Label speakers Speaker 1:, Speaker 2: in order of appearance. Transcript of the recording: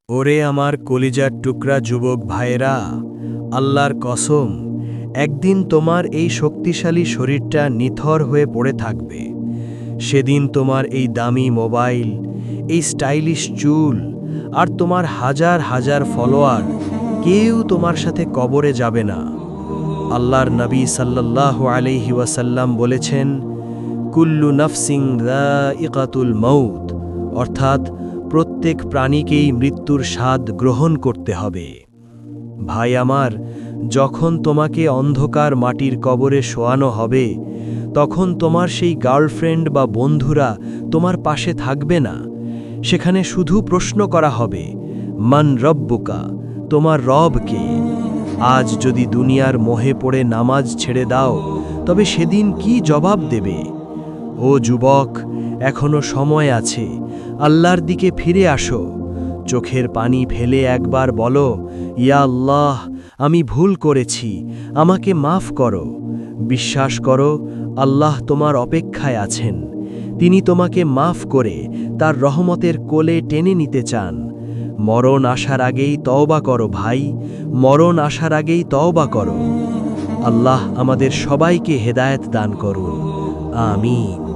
Speaker 1: ওরে আমার কলিজার টুকরা যুবক ভাইয়েরা, আল্লাহর কসম, একদিন তোমার এই শক্তিশালী শরীরটা নিথর হয়ে পড়ে থাকবে। সেদিন তোমার এই দামি মোবাইল, এই স্টাইলিশ চুল আর তোমার হাজার হাজার ফলোয়ার কেউ তোমার সাথে কবরে যাবে না। আল্লাহর নবী সাল্লাল্লাহু আলাইহি ওয়াসাল্লাম বলেছেন, কুল্লু নাফসিং যায়িকাতুল মাউত, অর্থাৎ প্রত্যেক প্রাণীকেই মৃত্যুর স্বাদ গ্রহণ করতে হবে। ভাই আমার, যখন তোমাকে অন্ধকার মাটির কবরে শোয়ানো হবে, তখন তোমার সেই গার্লফ্রেন্ড বা বন্ধুরা তোমার পাশে থাকবে না। সেখানে শুধু প্রশ্ন করা হবে, মান রব্বুকা, তোমার রব কে? আজ যদি দুনিয়ার মোহে পড়ে নামাজ ছেড়ে দাও, তবে সেদিন কি জবাব দেবে? ও যুবক, এখনো সময় আছে, আল্লাহর দিকে ফিরে আসো। চোখের পানি ফেলে একবার বলো, ইয়া আল্লাহ, আমি ভুল করেছি, আমাকে মাফ করো। বিশ্বাস করো, আল্লাহ তোমার অপেক্ষায় আছেন। তিনি তোমাকে মাফ করে তার রহমতের কোলে টেনে নিতে চান। মরণ আসার আগেই তওবা করো ভাই, মরণ আসার আগেই তওবা করো। আল্লাহ আমাদের সবাইকে হেদায়েত দান করুন। আমিন।